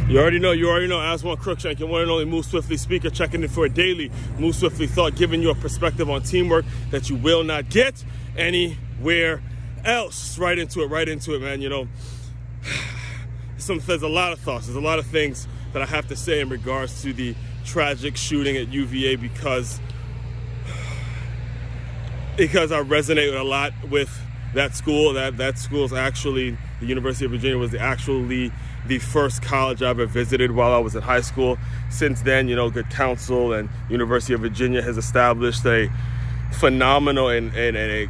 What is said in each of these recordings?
You already know, Aswand Cruickshank, your one and only Move Swiftly speaker, checking in for a daily Move Swiftly thought, giving you a perspective on teamwork that you will not get anywhere else. Right into it, man. You know, there's a lot of thoughts, there's a lot of things that I have to say in regards to the tragic shooting at UVA because I resonate a lot with that school. That school's actually, the University of Virginia was actually the first college I ever visited while I was in high school. Since then, you know, Good Counsel and University of Virginia has established a phenomenal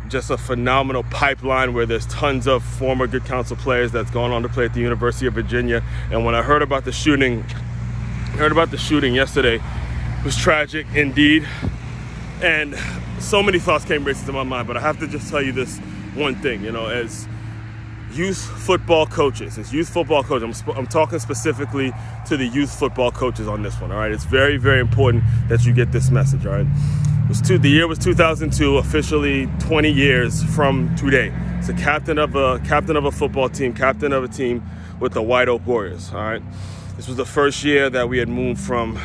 just a phenomenal pipeline where there's tons of former Good Counsel players that's gone on to play at the University of Virginia. And when I heard about the shooting yesterday, it was tragic indeed. And so many thoughts came racing to my mind, but I have to just tell you this one thing, you know, as youth football coaches, I'm talking specifically to the youth football coaches on this one, all right? It's very, very important that you get this message, all right? The year was 2002, officially 20 years from today. It's a captain of a football team, captain of a team with the White Oak Warriors, all right? This was the first year that we had moved from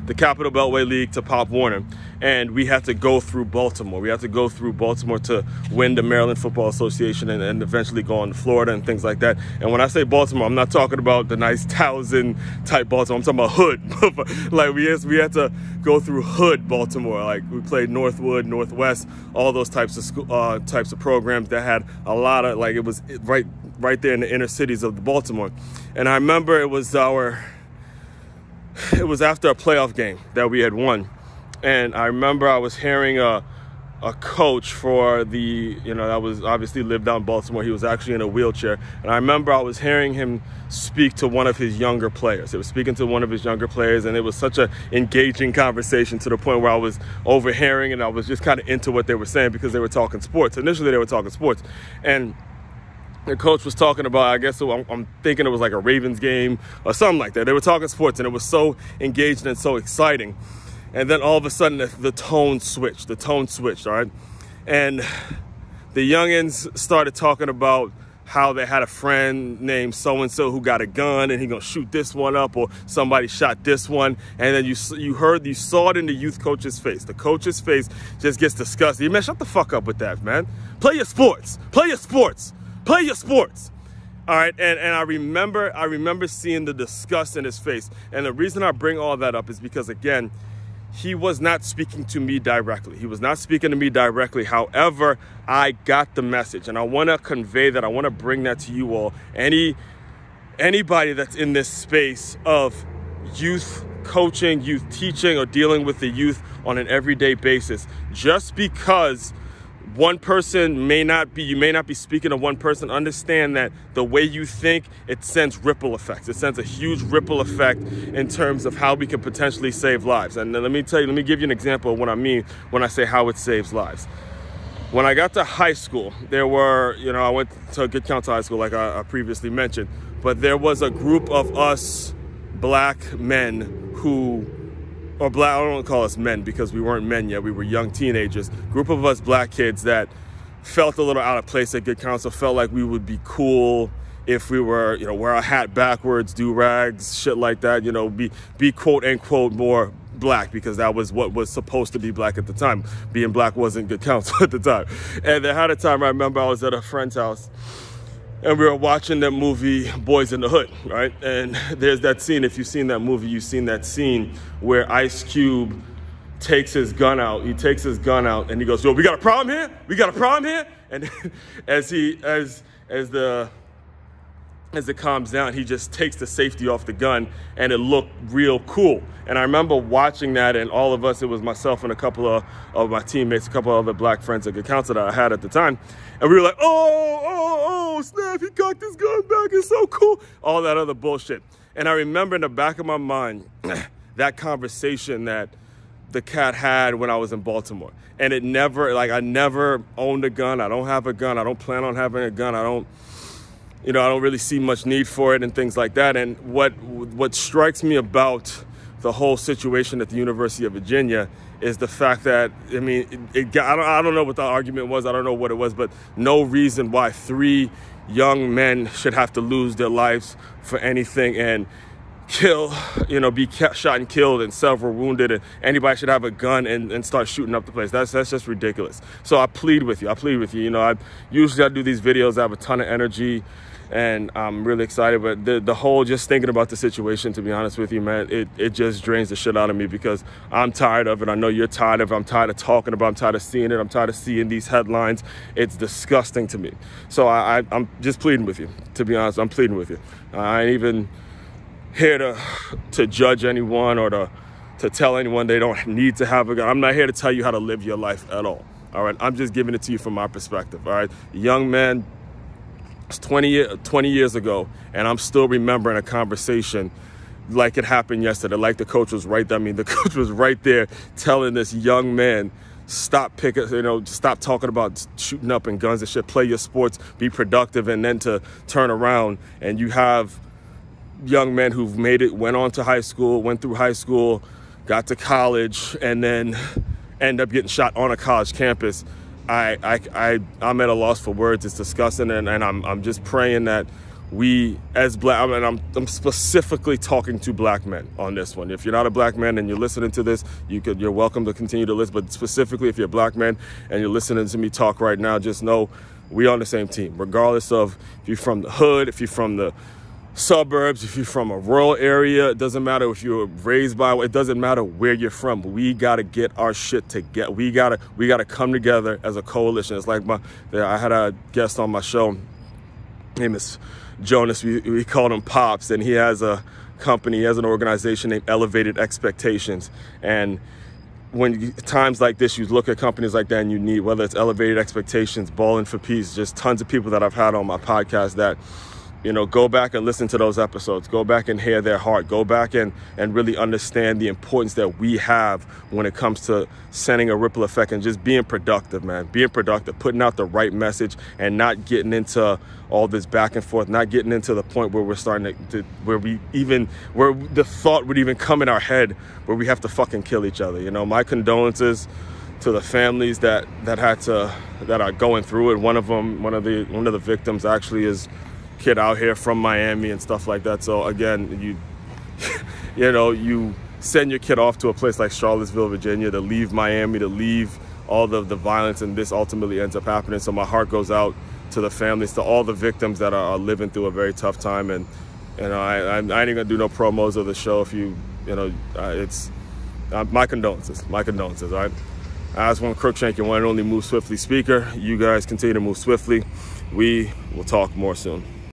the Capital Beltway League to Pop Warner, and we had to go through Baltimore. We had to go through Baltimore to win the Maryland Football Association and eventually go on to Florida and things like that. And when I say Baltimore, I'm not talking about the nice Towson type Baltimore. I'm talking about hood. Like we had to go through hood Baltimore. Like we played Northwood, Northwest, all those types of programs that had a lot of, like, it was right there in the inner cities of Baltimore. And I remember it was after a playoff game that we had won. And I remember I was hearing a coach for the, you know, that was obviously lived down in Baltimore. He was actually in a wheelchair. And I remember I was hearing him speak to one of his younger players. He was speaking to one of his younger players, and it was such an engaging conversation to the point where I was overhearing and I was just kind of into what they were saying because they were talking sports. Initially, they were talking sports. And the coach was talking about, I guess I'm thinking it was like a Ravens game or something like that. They were talking sports, and it was so engaging and so exciting. And then all of a sudden, the tone switched, all right? And the youngins started talking about how they had a friend named so-and-so who got a gun and he gonna shoot this one up, or somebody shot this one. And then you saw it in the youth coach's face. The coach's face just gets disgusted. Man, shut the fuck up with that, man. Play your sports. All right, and I remember seeing the disgust in his face. And the reason I bring all that up is because, again, he was not speaking to me directly. However, I got the message, and I want to convey that. I want to bring that to you all. Anybody that's in this space of youth coaching, youth teaching, or dealing with the youth on an everyday basis, just because one person you may not be speaking to one person, understand that the way you think, it sends ripple effects. It sends a huge ripple effect in terms of how we can potentially save lives. And let me give you an example of what I mean when I say how it saves lives. When I got to high school, there were, you know, I went to Good Counsel High School, like I previously mentioned, but there was a group of us black men I don't want to call us men because we weren't men yet. We were young teenagers. Group of us black kids that felt a little out of place at Good Counsel, felt like we would be cool if we were, you know, wear our hat backwards, do rags, shit like that, you know, be quote unquote more black, because that was what was supposed to be black at the time. Being black wasn't Good Counsel at the time. And there had a time I remember I was at a friend's house, and we were watching that movie, Boys in the Hood, right? And there's that scene, if you've seen that movie, you've seen that scene where Ice Cube takes his gun out. He takes his gun out and he goes, "Yo, we got a problem here?" And as it calms down, he just takes the safety off the gun, and it looked real cool. And I remember watching that, and all of us, it was myself and a couple of my teammates, a couple of other black friends at Good Counsel that I had at the time, and we were like, oh, snap, he cocked his gun back, it's so cool, all that other bullshit. And I remember in the back of my mind, that conversation that the cat had when I was in Baltimore. And it never, like, I never owned a gun, I don't have a gun, I don't plan on having a gun, I don't really see much need for it and things like that. And what strikes me about the whole situation at the University of Virginia is the fact that, I mean, I don't know what the argument was. I don't know what it was, but no reason why 3 young men should have to lose their lives for anything and be shot and killed and several wounded, and anybody should have a gun and start shooting up the place. That's just ridiculous. So I plead with you. You know, I usually do these videos. I have a ton of energy and I'm really excited, but the whole just thinking about the situation, to be honest with you, man, it just drains the shit out of me because I'm tired of it. I know you're tired of it. I'm tired of talking about it. I'm tired of seeing it. I'm tired of seeing these headlines. It's disgusting to me. So I'm just pleading with you, to be honest. I'm pleading with you. I ain't even here to judge anyone or to tell anyone they don't need to have a gun. I'm not here to tell you how to live your life at all. All right. I'm just giving it to you from my perspective. All right. Young man, 20 years ago, and I'm still remembering a conversation like it happened yesterday, like the coach was right there. I mean, the coach was right there telling this young man, stop talking about shooting up and guns and shit, play your sports, be productive, and then to turn around and you have young men who've made it, went through high school, got to college, and then end up getting shot on a college campus. I'm at a loss for words. It's disgusting, and I'm just praying that we as black, and I'm specifically talking to black men on this one. If you're not a black man and you're listening to this, you're welcome to continue to listen. But specifically, if you're a black man and you're listening to me talk right now, just know we on the same team, regardless of if you're from the hood, if you're from the suburbs, if you're from a rural area. It doesn't matter if you were raised by, it doesn't matter where you're from. We got to get our shit together. We got to come together as a coalition. It's like I had a guest on my show. His name is Jonas. We called him Pops, and he has a company, he has an organization named Elevated Expectations. And when times like this, you look at companies like that and you need, whether it's Elevated Expectations, Ballin' for Peace, just tons of people that I've had on my podcast that, go back and listen to those episodes. Go back and hear their heart. Go back and really understand the importance that we have when it comes to sending a ripple effect and just being productive, man. Being productive, putting out the right message and not getting into all this back and forth, not getting into the point where we're starting where the thought would even come in our head where we have to fucking kill each other. My condolences to the families that are going through it. One of the victims actually is kid out here from Miami and stuff like that. So again, you send your kid off to a place like Charlottesville, Virginia, to leave Miami, to leave all the violence, and this ultimately ends up happening. So my heart goes out to the families, to all the victims that are living through a very tough time. And I ain't gonna do no promos of the show. If it's my condolences. All right. Aswand Cruickshank, your one and only Move Swiftly speaker. You guys continue to move swiftly. We will talk more soon.